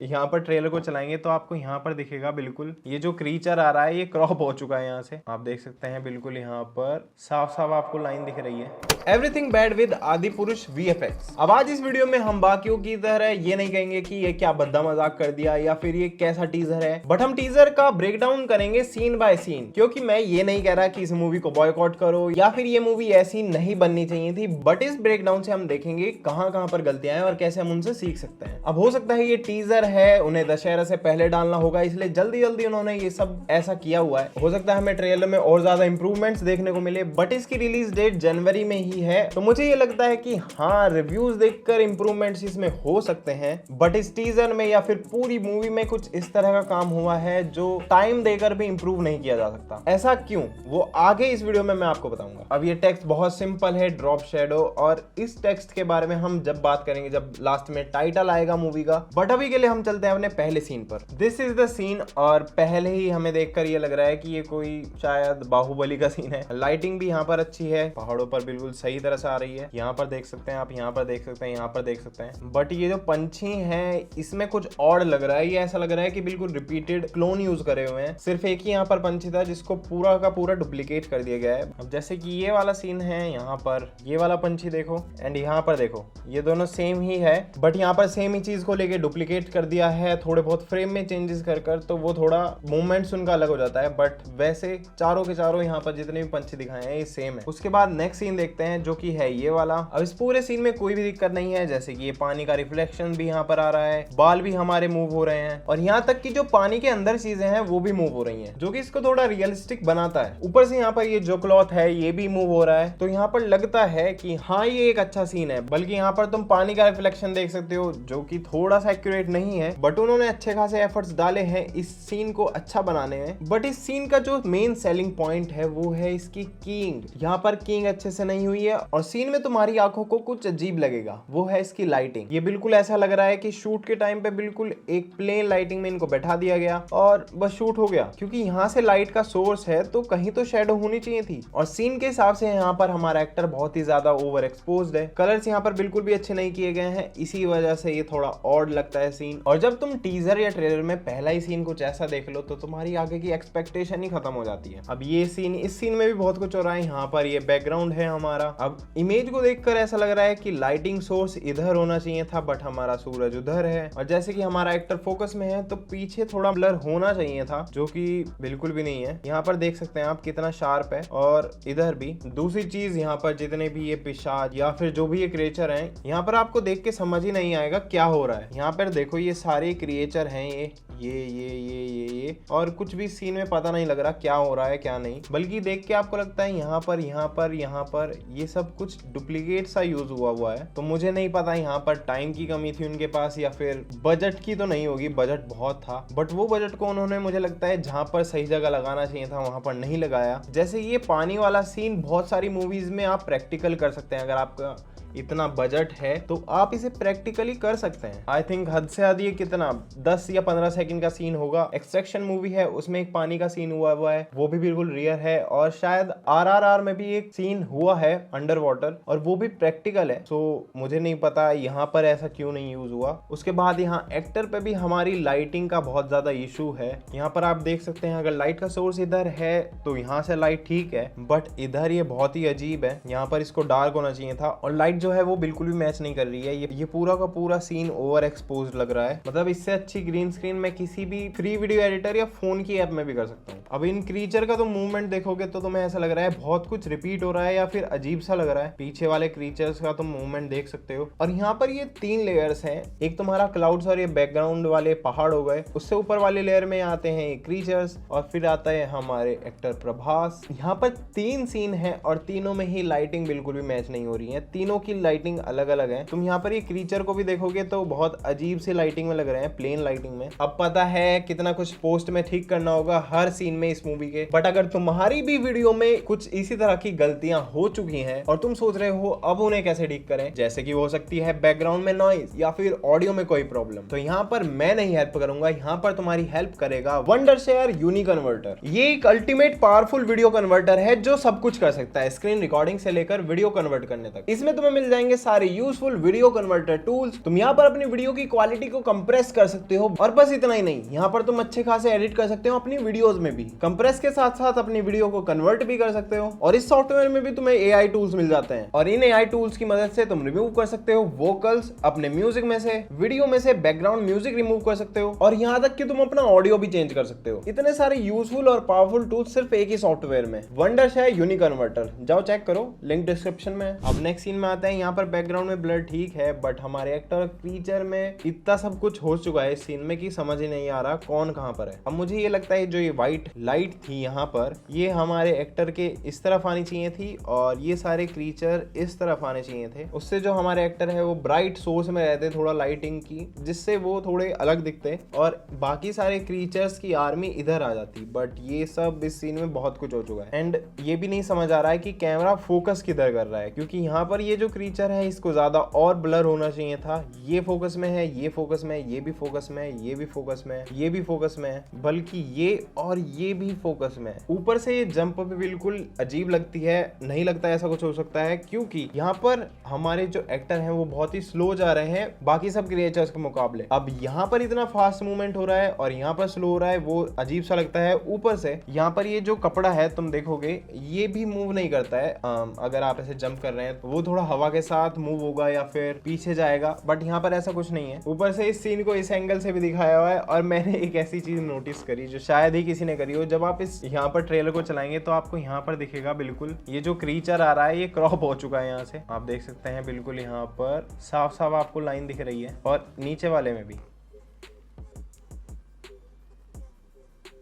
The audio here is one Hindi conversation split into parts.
यहाँ पर ट्रेलर को चलाएंगे तो आपको यहाँ पर दिखेगा बिल्कुल ये जो क्रीचर आ रहा है ये क्रॉप हो चुका है। यहाँ से आप देख सकते हैं बिल्कुल यहाँ पर साफ साफ आपको लाइन दिख रही है। Everything bad with Adipurush VFX। अब आज इस वीडियो में हम बाकियों की तरह ये नहीं कहेंगे कि ये क्या बद्दा मजाक कर दिया या फिर ये कैसा टीजर है, बट हम टीजर का ब्रेकडाउन करेंगे सीन बाय सीन। क्योंकि मैं ये नहीं कह रहा कि इस मूवी को बॉयकॉट करो या फिर ये मूवी ऐसी नहीं बननी चाहिए थी, बट इस ब्रेकडाउन से हम देखेंगे कहां कहां पर गलतियां हैं और कैसे हम उनसे सीख सकते हैं। अब हो सकता है ये टीजर है, उन्हें दशहरा से पहले डालना होगा, इसलिए जल्दी जल्दी उन्होंने ये सब ऐसा किया हुआ है। हो सकता है हमें ट्रेलर में और ज्यादा इंप्रूवमेंट्स देखने को मिले, बट इसकी रिलीज डेट जनवरी में ही है। तो मुझे ये लगता है कि हाँ, रिव्यूज देखकर इंप्रूवमेंट्स इसमें हो सकते हैं, बट इस टीजर में या फिर पूरी मूवी में कुछ इस तरह का काम हुआ है जो टाइम देकर भी इंप्रूव नहीं किया जा सकता। ऐसा क्यों, वो आगे इस वीडियो में मैं आपको बताऊंगा। अब ये टेक्स्ट बहुत सिंपल है, ड्रॉप शैडो, और इस टेक्स्ट के बारे में हम जब बात करेंगे जब लास्ट में टाइटल आएगा मूवी का। बट अभी के लिए हम चलते हैं अपने पहले सीन पर। दिस इज द सीन, और पहले ही हमें देखकर ये लग रहा है कि ये कोई शायद बाहुबली का सीन है। लाइटिंग भी यहाँ पर अच्छी है, पहाड़ों पर बिल्कुल सही तरह से आ रही है। यहाँ पर देख सकते हैं आप, यहाँ पर देख सकते हैं, यहाँ पर देख सकते हैं। बट ये जो पंछी हैं इसमें कुछ और लग रहा है। ये ऐसा लग रहा है कि बिल्कुल रिपीटेड क्लोन यूज करे हुए हैं। सिर्फ एक ही यहाँ पर पंछी था जिसको पूरा का पूरा डुप्लीकेट कर दिया गया है। अब जैसे कि ये वाला सीन है, यहाँ पर ये वाला पंछी देखो एंड यहाँ पर देखो, ये दोनों सेम ही है, बट यहाँ पर सेम ही चीज को लेके डुप्लीकेट कर दिया है, थोड़े बहुत फ्रेम में चेंजेस कर तो वो थोड़ा मूवमेंट्स उनका अलग हो जाता है। बट वैसे चारों के चारों यहाँ पर जितने भी पंछी दिखाए हैं ये सेम है। उसके बाद नेक्स्ट सीन देखते हैं जो कि है ये वाला। अब इस पूरे सीन में कोई भी दिक्कत नहीं है, जैसे कि ये पानी का रिफ्लेक्शन भी यहाँ पर आ रहा है, बाल भी हमारे मूव हो रहे हैं, और यहाँ तक कि जो पानी के अंदर चीजें हैं वो भी मूव हो रही हैं, जो कि इसको थोड़ा रियलिस्टिक बनाता है। ऊपर से यहाँ पर ये जो क्लॉथ है ये भी मूव हो रहा है, तो यहाँ पर लगता है कि हाँ ये एक अच्छा सीन है। बल्कि यहाँ पर तुम पानी का रिफ्लेक्शन देख सकते हो जो कि थोड़ा सा एक्यूरेट नहीं है, बट उन्होंने अच्छे खासे एफर्ट्स डाले हैं इस सीन को अच्छा बनाने में। बट इस सीन का जो मेन सेलिंग पॉइंट है वो है इसकी कीइंग। यहाँ पर कीइंग अच्छे से नहीं हुई है और सीन में तुम्हारी आंखों को कुछ अजीब लगेगा, वो है इसकी लाइटिंग। ये बिल्कुल ऐसा लग रहा है कि शूट के टाइम पे बिल्कुल एक प्लेन लाइटिंग में इनको बैठा दिया गया और बस शूट हो गया, क्योंकि यहाँ से लाइट का सोर्स है तो कहीं तो शेडो होनी चाहिए थी। और सीन के हिसाब से यहाँ पर हमारा एक्टर बहुत ही ज्यादा ओवर एक्सपोज्ड है। कलर्स यहाँ पर बिल्कुल भी अच्छे नहीं किए गए हैं, इसी वजह से ये थोड़ा ऑड लगता है सीन। और जब तुम टीजर या ट्रेलर में पहला ही सीन कुछ ऐसा देख लो तो तुम्हारी आगे की एक्सपेक्टेशन ही खत्म हो जाती है। अब ये सीन, इस सीन में भी बहुत कुछ हो रहा है। यहाँ पर ये बैकग्राउंड है हमारा। अब इमेज को देखकर ऐसा लग रहा है कि लाइटिंग सोर्स इधर होना चाहिए था, बट हमारा सूरज उधर है, और जैसे कि हमारा एक्टर फोकस में है तो पीछे थोड़ा ब्लर होना चाहिए था, जो कि बिल्कुल भी नहीं है। यहाँ पर देख सकते हैं आप कितना शार्प है, और इधर भी। दूसरी चीज, यहाँ पर जितने भी ये पिशाच या फिर जो भी ये क्रिएचर हैं, यहाँ पर आपको देख के समझ ही नहीं आएगा क्या हो रहा है। यहाँ पर देखो ये सारे क्रिएचर हैं, ये और कुछ भी सीन में पता नहीं लग रहा क्या हो रहा है क्या नहीं, बल्कि देख के आपको लगता है यहाँ पर ये सब कुछ डुप्लीकेट सा यूज हुआ है। तो मुझे नहीं पता यहाँ पर टाइम की कमी थी उनके पास या फिर बजट की तो नहीं होगी, बजट बहुत था, बट वो बजट को उन्होंने मुझे लगता है जहाँ पर सही जगह लगाना चाहिए था वहां पर नहीं लगाया। जैसे ये पानी वाला सीन बहुत सारी मूवीज में आप प्रैक्टिकल कर सकते हैं, अगर आपका इतना बजट है तो आप इसे प्रैक्टिकली कर सकते हैं। आई थिंक हद से ज्यादा ये कितना 10 या 15 सेकंड का सीन होगा। एक्सट्रैक्शन मूवी है, उसमें एक पानी का सीन हुआ है, वो भी बिल्कुल रियल है। और शायद RRR में भी एक सीन हुआ है अंडर वाटर, और वो भी प्रैक्टिकल है। सो मुझे नहीं पता यहाँ पर ऐसा क्यों नहीं यूज हुआ। उसके बाद यहाँ एक्टर पे भी हमारी लाइटिंग का बहुत ज्यादा इशू है। यहाँ पर आप देख सकते हैं अगर लाइट का सोर्स इधर है तो यहाँ से लाइट ठीक है, बट इधर ये बहुत ही अजीब है। यहाँ पर इसको डार्क होना चाहिए था, और लाइट जो है वो बिल्कुल भी मैच नहीं कर रही है। ये पूरा का पूरा सीन ओवर एक्सपोज्ड लग रहा है। मतलब इससे अच्छी ग्रीन स्क्रीन मैं किसी भी फ्री वीडियो एडिटर या फोन की ऐप में भी कर सकता हूँ। अब इन क्रीचर का तो मूवमेंट देखोगे तो तुम्हें ऐसा लग रहा है बहुत कुछ रिपीट हो रहा है या फिर अजीब सा लग रहा है। पीछे वाले क्रीचर्स का तुम मूवमेंट देख सकते हो। और यहाँ पर ये 3 लेयर्स हैं, एक तुम्हारा क्लाउड्स और ये बैकग्राउंड वाले पहाड़ हो गए, उससे ऊपर वाले लेयर में आते हैं क्रीचर्स, और फिर आता है हमारे एक्टर प्रभास। यहाँ पर 3 सीन है और तीनों में ही लाइटिंग बिल्कुल भी मैच नहीं हो रही है, तीनों की लाइटिंग अलग अलग है। तुम यहाँ पर ये क्रीचर को भी देखोगे तो बहुत अजीब सी लाइटिंग में लग रहे हैं, प्लेन लाइटिंग में। अब पता है कितना कुछ पोस्ट में ठीक करना होगा, हर सीन में इस मूवी के। बट अगर तुम्हारी भी वीडियो में कुछ इसी तरह की गलतियां हो चुकी हैं और तुम सोच रहे हो अब उन्हें कैसे ठीक करें, जैसे कि हो सकती है बैकग्राउंड में नॉइज या फिर ऑडियो में कोई प्रॉब्लम, तो यहाँ पर मैं नहीं हेल्प करूंगा, यहाँ पर तुम्हारी हेल्प करेगा वंडरशेयर यूनिकन्वर्टर। ये एक अल्टीमेट पावरफुल वीडियो कन्वर्टर है जो सब कुछ कर सकता है, स्क्रीन रिकॉर्डिंग से लेकर वीडियो कन्वर्ट करने तक। इसमें तुम्हें मिल जाएंगे सारे यूजफुल वीडियो कन्वर्टर टूल्स। तुम यहाँ पर अपनी वीडियो की क्वालिटी को कंप्रेस कर सकते हो, और बस इतना ही नहीं, यहाँ पर तुम अच्छे खासे एडिट कर सकते हो अपनी वीडियोस में भी। कंप्रेस के साथ साथ अपनी वीडियो को कन्वर्ट भी कर सकते हो, और इस सॉफ्टवेयर में भी तुम्हें एआई टूल्स मिल जाते हैं, और इन एआई टूल्स की मदद से तुम रिमूव कर सकते हो वोकल्स अपने म्यूजिक में से, वीडियो में से बैकग्राउंड म्यूजिक रिमूव कर सकते हो, और यहाँ तक कि तुम अपना ऑडियो भी चेंज कर सकते हो। इतने सारे यूजफुल और पावरफुल टूल्स सिर्फ एक ही सॉफ्टवेयर में, वंडरशेयर यूनिकन्वर्टर। जाओ चेक करो, लिंक डिस्क्रिप्शन में। अब नेक्स्ट सीन में आते हैं। यहाँ पर बैकग्राउंड में ब्लर ठीक है, बट हमारे एक्टर क्रीचर में इतना सब कुछ हो चुका है इस सीन में कि समझ ही नहीं आ रहा कौन कहाँ पर है। अब मुझे ये लगता है जो ये व्हाइट लाइट थी यहाँ पर, ये हमारे एक्टर के इस तरफ आनी चाहिए थी, और ये सारे क्रीचर इस तरफ आने चाहिए थे। उससे जो हमारे एक्टर है वो ब्राइट सोर्स में रहते, थोड़ा लाइटिंग की, जिससे वो थोड़े अलग दिखते, और बाकी सारे क्रीचर्स की आर्मी इधर आ जाती। बट ये सब इस सीन में बहुत कुछ हो चुका है, एंड ये भी नहीं समझ आ रहा है कि कैमरा फोकस किधर कर रहा है, क्योंकि यहाँ पर ये जो क्रीचर है इसको ज्यादा और ब्लर होना चाहिए था। ये फोकस में है, ये फोकस में, ये भी फोकस में, ये भी फोकस में, ये भी फोकस में, बल्कि ये और ये भी फोकस में। ऊपर से ये जंप भी बिल्कुल अजीब लगती है, नहीं लगता ऐसा कुछ हो सकता है, क्योंकि यहाँ पर हमारे जो एक्टर हैं वो बहुत ही स्लो जा रहे हैं बाकी सब क्रिएचर्स के मुकाबले। अब यहाँ पर इतना फास्ट मूवमेंट हो रहा है और यहाँ पर स्लो हो रहा है, वो अजीब सा लगता है। ऊपर से यहाँ पर ये जो कपड़ा है तुम देखोगे ये भी मूव नहीं करता है। अगर आप ऐसे जंप कर रहे हैं तो वो थोड़ा हवा के साथ मूव होगा या फिर पीछे जाएगा, बट यहाँ पर ऐसा कुछ नहीं है। ऊपर से इस सीन को इस एंगल से भी दिखाया हुआ है, और मैंने एक ऐसी चीज नोटिस करी जो शायद ही किसी ने करी हो। जब आप इस यहाँ पर ट्रेलर को चलाएंगे तो आपको यहाँ पर दिखेगा बिल्कुल ये जो क्रीचर आ रहा है ये क्रॉप हो चुका है। यहाँ से आप देख सकते हैं बिल्कुल यहाँ पर साफ साफ आपको लाइन दिख रही है, और नीचे वाले में भी।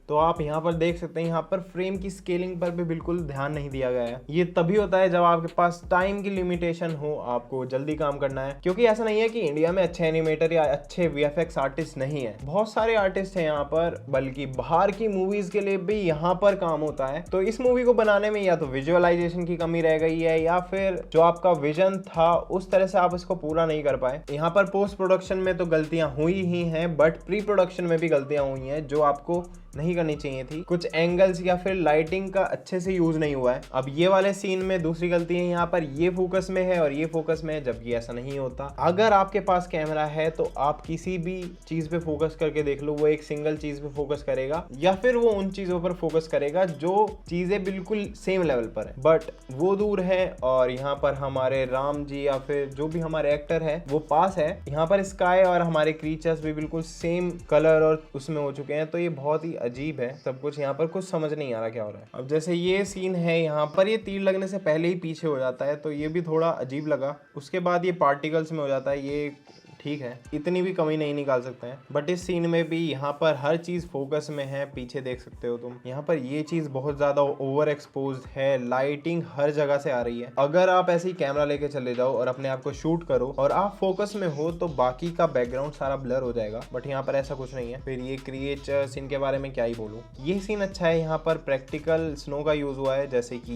तो आप यहाँ पर देख सकते हैं यहाँ पर फ्रेम की स्केलिंग पर भी बिल्कुल ध्यान नहीं दिया गया है। ये तभी होता है जब आपके पास टाइम की लिमिटेशन हो, आपको जल्दी काम करना है, क्योंकि ऐसा नहीं है कि इंडिया में अच्छे एनिमेटर या अच्छे वीएफएक्स आर्टिस्ट नहीं है, बहुत सारे आर्टिस्ट हैं यहाँ पर, बल्कि बाहर की मूवीज के लिए भी यहाँ पर काम होता है। तो इस मूवी को बनाने में या तो विजुअलाइजेशन की कमी रह गई है, या फिर जो आपका विजन था उस तरह से आप इसको पूरा नहीं कर पाए। यहाँ पर पोस्ट प्रोडक्शन में तो गलतियां हुई ही हैं, बट प्री प्रोडक्शन में भी गलतियां हुई हैं जो आपको नहीं करनी चाहिए थी। कुछ एंगल्स या फिर लाइटिंग का अच्छे से यूज नहीं हुआ है। अब ये वाले सीन में दूसरी गलती है, यहाँ पर ये फोकस में है और ये फोकस में है, जबकि ऐसा नहीं होता। अगर आपके पास कैमरा है तो आप किसी भी चीज पे फोकस करके देख लो, वो एक सिंगल चीज पे फोकस करेगा, या फिर वो उन चीजों पर फोकस करेगा जो चीजें बिल्कुल सेम लेवल पर है, बट वो दूर है। और यहाँ पर हमारे राम जी या फिर जो भी हमारे एक्टर है वो पास है। यहाँ पर स्काई और हमारे क्रीचर्स भी बिल्कुल सेम कलर और उसमें हो चुके हैं, तो ये बहुत ही अजीब है सब कुछ। यहाँ पर कुछ समझ नहीं आ रहा क्या हो रहा है। अब जैसे ये सीन है, यहाँ पर ये तीर लगने से पहले ही पीछे हो जाता है, तो ये भी थोड़ा अजीब लगा। उसके बाद ये पार्टिकल्स में हो जाता है, ये ठीक है, इतनी भी कमी नहीं निकाल सकते हैं। बट इस सीन में भी यहाँ पर हर चीज फोकस में है, पीछे देख सकते हो तुम। यहाँ पर ये चीज बहुत ज्यादा ओवर एक्सपोज्ड है, लाइटिंग हर जगह से आ रही है। अगर आप ऐसे ही कैमरा लेके चले जाओ और अपने आप को शूट करो और आप फोकस में हो तो बाकी का बैकग्राउंड सारा ब्लर हो जाएगा, बट यहाँ पर ऐसा कुछ नहीं है। फिर ये क्रिएचर्स, इनके बारे में क्या ही बोलूं। ये सीन अच्छा है, यहाँ पर प्रैक्टिकल स्नो का यूज हुआ है, जैसे कि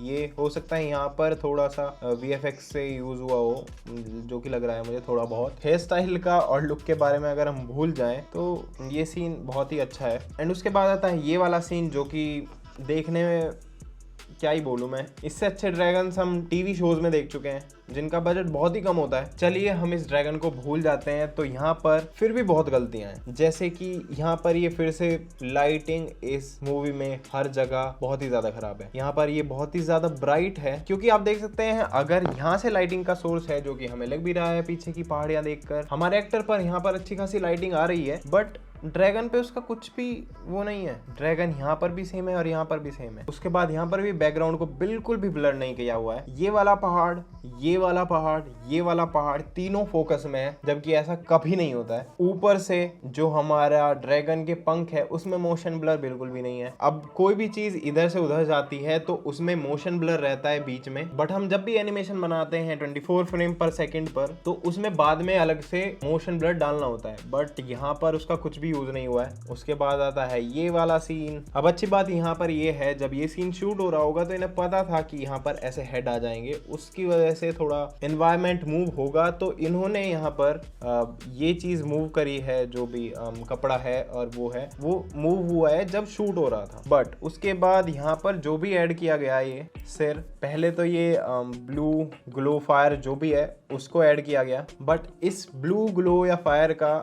ये हो सकता है यहाँ पर थोड़ा सा वीएफएक्स से यूज हुआ हो, जो कि लग रहा है मुझे थोड़ा बहुत। हेयर स्टाइल का और लुक के बारे में अगर हम भूल जाएं तो ये सीन बहुत ही अच्छा है। एंड उसके बाद आता है ये वाला सीन, जो कि देखने में क्या ही बोलूं मैं, इससे अच्छे ड्रैगन्स हम टीवी शोज में देख चुके हैं जिनका बजट बहुत ही कम होता है। चलिए हम इस ड्रैगन को भूल जाते हैं। तो यहाँ पर फिर भी बहुत गलतियां हैं, जैसे कि यहाँ पर ये फिर से लाइटिंग इस मूवी में हर जगह बहुत ही ज्यादा खराब है। यहाँ पर ये बहुत ही ज्यादा ब्राइट है, क्योंकि आप देख सकते हैं अगर यहाँ से लाइटिंग का सोर्स है, जो कि हमें लग भी रहा है पीछे की पहाड़ियां देखकर, हमारे एक्टर पर यहाँ पर अच्छी खासी लाइटिंग आ रही है, बट ड्रैगन पे उसका कुछ भी वो नहीं है। ड्रैगन यहाँ पर भी सेम है और यहाँ पर भी सेम है। उसके बाद यहाँ पर भी बैकग्राउंड को बिल्कुल भी ब्लर नहीं किया हुआ है। ये वाला पहाड़, ये वाला पहाड़, ये वाला पहाड़, तीनों फोकस में है, जबकि ऐसा कभी नहीं होता है। ऊपर से जो हमारा ड्रैगन के पंख है उसमें मोशन ब्लर बिल्कुल भी नहीं है। अब कोई भी चीज इधर से उधर जाती है तो उसमें मोशन ब्लर रहता है बीच में, बट हम जब भी एनिमेशन बनाते हैं 24 फ्रेम पर सेकंड पर, तो उसमें बाद में अलग से मोशन ब्लर डालना होता है, बट यहाँ पर उसका कुछ भी यूज नहीं हुआ है। उसके बाद आता है ये वाला सीन। अब अच्छी बात यहाँ पर ये है, जब ये सीन शूट हो रहा होगा तो इन्हें पता था कि यहाँ पर ऐसे हेड आ जाएंगे, उसकी वजह से थोड़ा एनवायरमेंट मूव होगा, तो इन्होंने यहाँ पर ये चीज मूव करी है, जो भी कपड़ा है और वो मूव हुआ है जब शूट हो रहा था। बट उसके बाद यहाँ पर जो भी ऐड किया गया है, ये सिर पहले तो ये ब्लू ग्लो फायर जो भी है उसको ऐड किया गया, बट इस ब्लू ग्लो या फायर का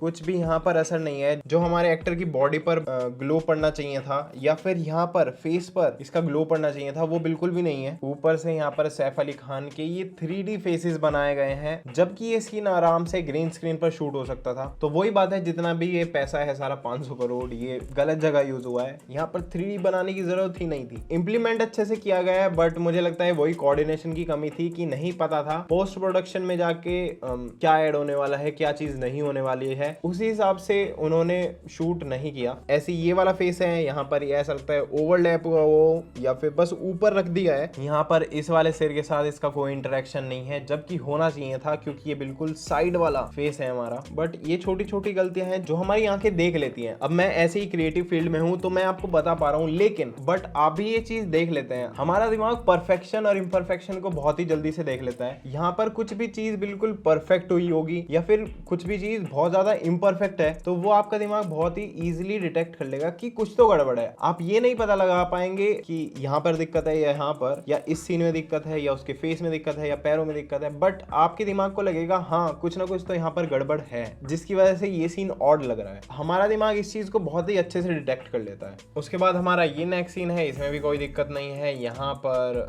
कुछ भी यहाँ पर असर नहीं है। जो हमारे एक्टर की बॉडी पर ग्लो पड़ना चाहिए था या फिर यहाँ पर फेस पर इसका ग्लो पड़ना चाहिए था, वो बिल्कुल भी नहीं है। ऊपर से यहाँ पर सैफ अली खान के ये 3D फेसेस बनाए गए हैं, जबकि ये सीन आराम से ग्रीन स्क्रीन पर शूट हो सकता था। तो वही बात है, जितना भी ये पैसा है सारा 500 करोड़ ये गलत जगह यूज हुआ है। यहाँ पर 3D बनाने की जरूरत ही नहीं थी। इम्प्लीमेंट अच्छे से किया गया है, बट मुझे लगता है वही कोऑर्डिनेशन की कमी थी कि नहीं पता था पोस्ट प्रोडक्शन में जाके क्या ऐड होने वाला है, क्या चीज नहीं होने वाली है, उसी हिसाब से उन्होंने शूट नहीं किया। ऐसे ये वाला फेस है, यहाँ पर ऐसा लगता है ओवरलैप हुआ वो या फिर बस ऊपर रख दिया है। यहाँ पर इस वाले सिर के साथ इसका कोई इंटरेक्शन नहीं है, जबकि होना चाहिए था, क्योंकि ये बिल्कुल साइड वाला फेस है हमारा। बट ये छोटी छोटी गलतियां हैं जो हमारी आंखें देख लेती हैं। अब मैं ऐसे ही क्रिएटिव फील्ड में हूं तो मैं आपको बता पा रहा हूं, लेकिन बट आप भी ये चीज देख लेते हैं। हमारा दिमाग परफेक्शन और इम्परफेक्शन को बहुत ही जल्दी से देख लेता है। यहाँ पर कुछ भी चीज बिल्कुल परफेक्ट हुई होगी या फिर कुछ भी चीज बहुत ज्यादा इम्परफेक्ट है, तो वो आपका दिमाग बहुत ही इजीली डिटेक्ट कर लेगा कि कुछ तो गड़बड़ है। आप ये नहीं पता लगा पाएंगे कि यहाँ पर दिक्कत है या यहाँ पर, या इस सीन में दिक्कत है या उसके फेस में दिक्कत है या पैरों में दिक्कत है, बट आपके दिमाग को लगेगा हाँ कुछ ना कुछ तो यहाँ पर गड़बड़ है, जिसकी वजह से ये सीन ऑड लग रहा है। हमारा दिमाग इस चीज को बहुत ही अच्छे से डिटेक्ट कर लेता है। उसके बाद हमारा ये नेक्स्ट सीन है, इसमें भी कोई दिक्कत नहीं है। यहाँ पर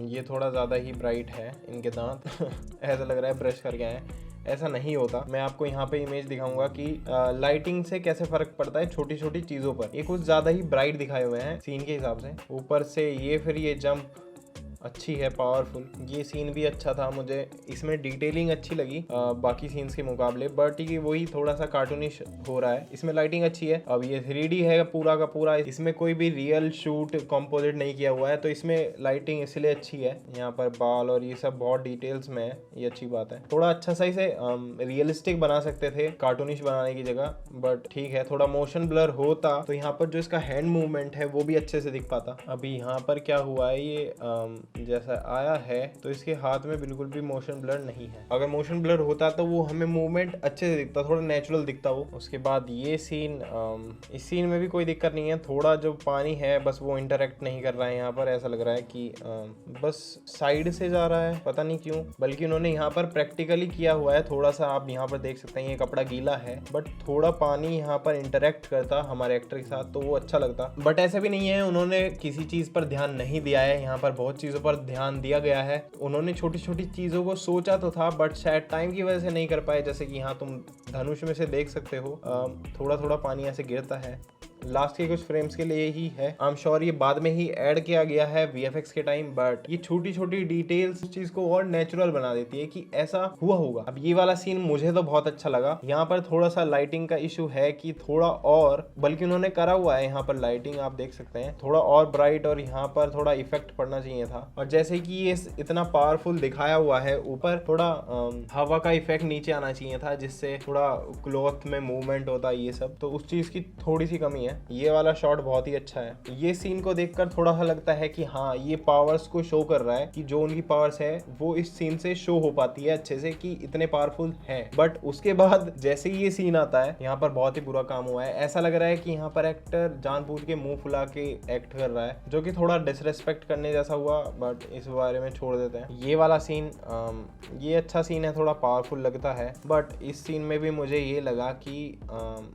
ये थोड़ा ज्यादा ही ब्राइट है इनके दांत ऐसा लग रहा है ब्रश करके आए, ऐसा नहीं होता। मैं आपको यहाँ पे इमेज दिखाऊंगा कि लाइटिंग से कैसे फर्क पड़ता है छोटी छोटी चीजों पर। ये कुछ ज्यादा ही ब्राइट दिखाए हुए हैं सीन के हिसाब से। ऊपर से ये फिर ये जंप अच्छी है, पावरफुल। ये सीन भी अच्छा था, मुझे इसमें डिटेलिंग अच्छी लगी बाकी सीन्स के मुकाबले, बट ये वही थोड़ा सा कार्टूनिश हो रहा है। इसमें लाइटिंग अच्छी है। अब ये 3D है पूरा का पूरा, इसमें कोई भी रियल शूट कंपोजिट नहीं किया हुआ है, तो इसमें लाइटिंग इसलिए अच्छी है। यहाँ पर बाल और ये सब बहुत डिटेल्स में है, ये अच्छी बात है। थोड़ा अच्छा सा इसे रियलिस्टिक बना सकते थे कार्टूनिश बनाने की जगह, बट ठीक है। थोड़ा मोशन ब्लर होता तो यहाँ पर जो इसका हैंड मूवमेंट है वो भी अच्छे से दिख पाता। अभी यहाँ पर क्या हुआ है, ये जैसा आया है तो इसके हाथ में बिल्कुल भी मोशन ब्लर नहीं है। अगर मोशन ब्लर होता तो वो हमें मूवमेंट अच्छे से दिखता, थोड़ा नेचुरल दिखता वो। उसके बाद ये सीन, इस सीन में भी कोई दिक्कत नहीं है। थोड़ा जो पानी है बस वो इंटरेक्ट नहीं कर रहा है यहाँ पर, ऐसा लग रहा है कि बस साइड से जा रहा है, पता नहीं क्यों। बल्कि उन्होंने यहाँ पर प्रैक्टिकली किया हुआ है। थोड़ा सा आप यहाँ पर देख सकते हैं, ये कपड़ा गीला है बट थोड़ा पानी यहाँ पर इंटरेक्ट करता हमारे एक्टर के साथ तो वो अच्छा लगता। बट ऐसा भी नहीं है उन्होंने किसी चीज पर ध्यान नहीं दिया है, यहाँ पर बहुत चीजों पर ध्यान दिया गया है। उन्होंने छोटी छोटी चीजों को सोचा तो था, बट शायद टाइम की वजह से नहीं कर पाए। जैसे कि यहाँ तुम धनुष में से देख सकते हो, थोड़ा थोड़ा पानी ऐसे गिरता है। लास्ट के कुछ फ्रेम्स के लिए ही है। आई एम श्योर ये बाद में ही ऐड किया गया है VFX के टाइम, बट ये छोटी छोटी डिटेल्स उस चीज को और नेचुरल बना देती है कि ऐसा हुआ होगा। अब ये वाला सीन मुझे तो बहुत अच्छा लगा। यहाँ पर थोड़ा सा लाइटिंग का इशू है कि थोड़ा और, बल्कि उन्होंने करा हुआ है यहाँ पर लाइटिंग आप देख सकते हैं थोड़ा और ब्राइट, और यहाँ पर थोड़ा इफेक्ट पड़ना चाहिए था। और जैसे कि ये इतना पावरफुल दिखाया हुआ है, ऊपर थोड़ा हवा का इफेक्ट नीचे आना चाहिए था, जिससे थोड़ा क्लॉथ में मूवमेंट होता है, ये सब तो उस चीज की थोड़ी सी कमी है। ये वाला शॉट बहुत ही अच्छा है। ये सीन को देखकर थोड़ा सा लगता है कि हाँ ये पावर्स को शो कर रहा है कि जो उनकी पावर्स है वो इस सीन से शो हो पाती है अच्छे से कि इतने पावरफुल हैं। बट उसके बाद जैसे ही ये सीन आता है यहाँ पर बहुत ही बुरा काम हुआ है। ऐसा लग रहा है कि यहाँ पर एक्टर जानबूझ के मुंह फुला के एक्ट कर रहा है, जो कि थोड़ा डिसरेस्पेक्ट करने जैसा हुआ, बट इस बारे में छोड़ देते हैं। ये वाला सीन ये अच्छा सीन है, थोड़ा पावरफुल लगता है, बट इस सीन में भी मुझे ये लगा कि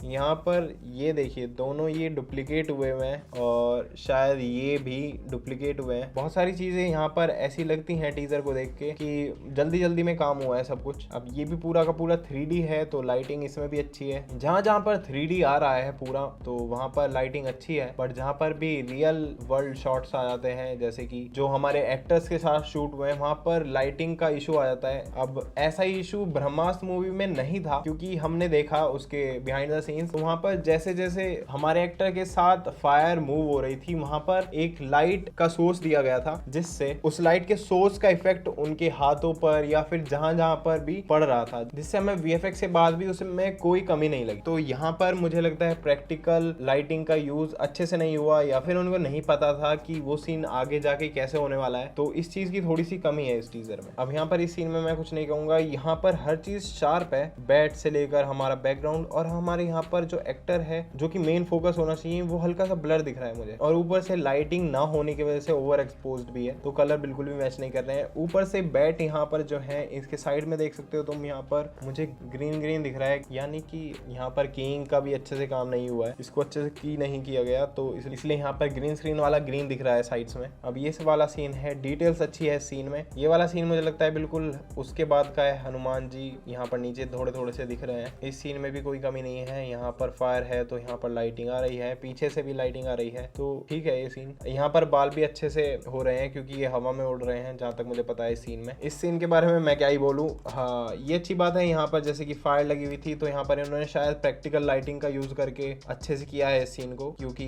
यहाँ पर ये देखिए दोनों ये डुप्लीकेट हुए हैं और शायद ये भी डुप्लीकेट हुए हैं। बहुत सारी चीजें यहाँ पर ऐसी लगती हैं टीजर को देख के कि जल्दी जल्दी में काम हुआ है सब कुछ। अब ये भी पूरा का पूरा 3D है तो लाइटिंग इसमें भी अच्छी है। जहाँ जहाँ पर 3D आ रहा है पूरा तो वहाँ पर लाइटिंग अच्छी है, बट जहाँ पर भी रियल वर्ल्ड शॉट्स आ जाते हैं जैसे कि जो हमारे एक्टर्स के साथ शूट हुए हैं वहाँ पर लाइटिंग का इशू आ जाता है। अब ऐसा इशू ब्रह्मास्त्र मूवी में नहीं था क्योंकि हमने देखा उसके बिहाइंड द सीन्स, तो वहाँ पर जैसे जैसे हमारे हमारे एक्टर के साथ फायर मूव हो रही थी, वहां पर एक लाइट का सोर्स दिया गया था, जिससे उस लाइट के सोर्स का इफेक्ट उनके हाथों पर या फिर जहां जहां पर भी पड़ रहा था, जिससे हमें वीएफएक्स के बाद भी उसमें कोई कमी नहीं लगी। तो यहाँ पर मुझे लगता है प्रैक्टिकल लाइटिंग का यूज अच्छे से नहीं हुआ, या फिर उनको नहीं पता था कि वो सीन आगे जाके कैसे होने वाला है। तो इस चीज की थोड़ी सी कमी है इस टीजर में। अब यहाँ पर इस सीन में मैं कुछ नहीं कहूंगा, यहाँ पर हर चीज शार्प है, बैट से लेकर हमारा बैकग्राउंड, और हमारे यहाँ पर जो एक्टर है जो कि मेन फोकस होना चाहिए वो हल्का सा ब्लर दिख रहा है मुझे, और ऊपर से लाइटिंग ना होने की वजह से ओवर एक्सपोज्ड भी है, तो कलर बिल्कुल भी मैच नहीं कर रहे हैं। ऊपर से बैट यहाँ पर जो है इसके साइड में देख सकते हो तुम, यहाँ पर मुझे ग्रीन ग्रीन दिख रहा है, यानी कि यहाँ पर कीइंग का भी अच्छे से काम नहीं हुआ है, इसको अच्छे से की नहीं किया गया, तो इसलिए यहाँ पर ग्रीन स्क्रीन वाला ग्रीन दिख रहा है साइड्स में। अब ये वाला सीन है, डिटेल्स अच्छी है सीन में। ये वाला सीन मुझे लगता है बिल्कुल उसके बाद का है, हनुमान जी यहाँ पर नीचे थोड़े थोड़े से दिख रहे हैं। इस सीन में भी कोई कमी नहीं है, यहाँ पर फायर है तो यहाँ पर लाइटिंग आ रही है, पीछे से भी लाइटिंग आ रही है, तो ठीक है ये सीन। यहाँ पर बाल भी अच्छे से हो रहे हैं क्योंकि ये हवा में उड़ रहे हैं, जहाँ तक मुझे पता है इस सीन में। इस सीन के बारे में मैं क्या ही बोलूँ, हाँ ये अच्छी बात है। यहाँ पर जैसे कि फायर लगी हुई थी तो यहाँ पर इन्होंने शायद प्रैक्टिकल लाइटिंग का यूज करके अच्छे से किया है इस सीन को, क्योंकि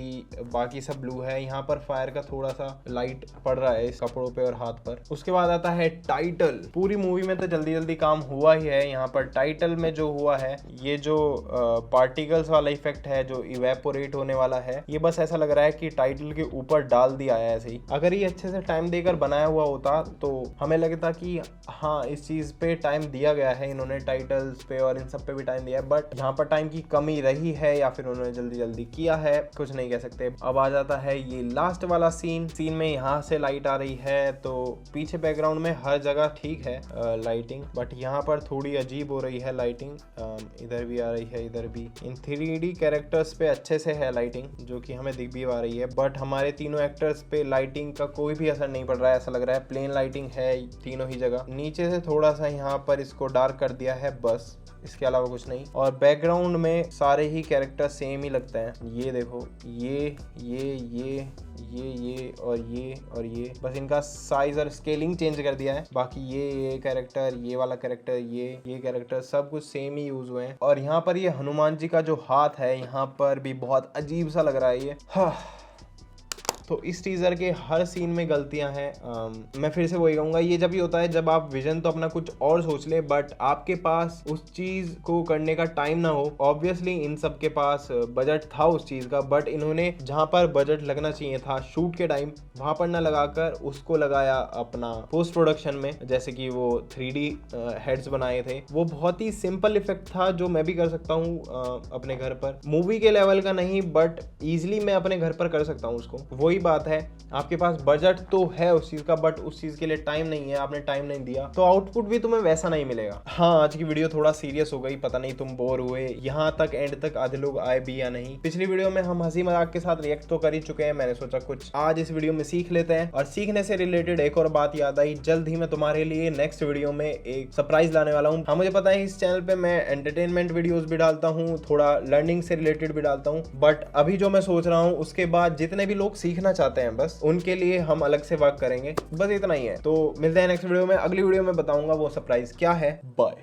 बाकी सब ब्लू है, यहाँ पर फायर का थोड़ा सा लाइट पड़ रहा है इस कपड़ों पे और हाथ पर। उसके बाद आता है टाइटल। पूरी मूवी में तो जल्दी जल्दी काम हुआ ही है, यहाँ पर टाइटल में जो हुआ है, ये जो पार्टिकल्स वाला इफेक्ट है जो इवेपोरेट होने वाला है, ये बस ऐसा लग रहा है कि टाइटल के ऊपर डाल दिया है ऐसे ही। अगर ये अच्छे से टाइम देकर बनाया हुआ होता तो हमें लगता कि हाँ इस चीज पे टाइम दिया गया है, इन्होंने टाइटल्स पे और इन सब पे भी टाइम दिया है, बट यहाँ पर टाइम की कमी रही है या फिर उन्होंने जल्दी जल्दी किया है, कुछ नहीं कह सकते। अब आ जाता है ये लास्ट वाला सीन में यहाँ से लाइट आ रही है, तो पीछे बैकग्राउंड में हर जगह ठीक है लाइटिंग, बट यहाँ पर थोड़ी अजीब हो रही है लाइटिंग, इधर भी आ रही है इधर भी। इन 3D कैरेक्टर्स पे अच्छे से है लाइटिंग जो कि हमें दिख भी आ रही है, बट हमारे तीनों एक्टर्स पे लाइटिंग का कोई भी असर नहीं पड़ रहा है, ऐसा लग रहा है प्लेन लाइटिंग है तीनों ही जगह। नीचे से थोड़ा सा यहाँ पर इसको डार्क कर दिया है बस, इसके अलावा कुछ नहीं। और बैकग्राउंड में सारे ही कैरेक्टर सेम ही लगते हैं, ये देखो ये और ये बस इनका साइज और स्केलिंग चेंज कर दिया है, बाकी ये कैरेक्टर, ये वाला कैरेक्टर, ये कैरेक्टर सब कुछ सेम ही यूज हुए हैं। और यहाँ पर ये हनुमान जी का जो हाथ है यहाँ पर भी बहुत अजीब सा लग रहा है ये। तो इस टीजर के हर सीन में गलतियां हैं। मैं फिर से वही कहूंगा, ये जब ही होता है जब आप विजन तो अपना कुछ और सोच ले, बट आपके पास उस चीज को करने का टाइम ना हो। ऑब्वियसली इन सब के पास बजट था उस चीज का, बट इन्होंने जहां पर बजट लगना चाहिए था शूट के टाइम, वहां पर ना लगाकर उसको लगाया अपना पोस्ट प्रोडक्शन में, जैसे कि वो 3D हेड्स बनाए थे। वो बहुत ही सिंपल इफेक्ट था जो मैं भी कर सकता हूँ अपने घर पर, मूवी के लेवल का नहीं, बट इजिली मैं अपने घर पर कर सकता हूँ उसको। वही बात है, आपके पास बजट तो है उस चीज का, बट उस चीज के लिए टाइम नहीं है, आपने टाइम नहीं दिया, तो आउटपुट भी तुम्हें वैसा नहीं मिलेगा। हाँ आज की वीडियो थोड़ा सीरियस हो गई, पता नहीं तुम बोर हुए यहाँ तक, एंड तक आधे लोग आए भी या नहीं। पिछली वीडियो में हम हंसी मजाक के साथ रिएक्ट तो कर ही चुके हैं, मैंने सोचा कुछ आज इस वीडियो में सीख लेते हैं। और सीखने से रिलेटेड एक और बात याद आई, जल्द ही मैं तुम्हारे लिए नेक्स्ट वीडियो में एक सरप्राइज लाने वाला हूँ। हाँ मुझे पता है इस चैनल पे मैं एंटरटेनमेंट वीडियोस भी डालता हूँ, थोड़ा लर्निंग से रिलेटेड भी डालता हूँ, बट अभी जो मैं सोच रहा हूँ उसके बाद जितने भी लोग सीखना चाहते हैं बस उनके लिए हम अलग से वर्क करेंगे, बस इतना ही है। तो मिलते हैं नेक्स्ट वीडियो में, अगली वीडियो में बताऊंगा वो सरप्राइज क्या है। बाय।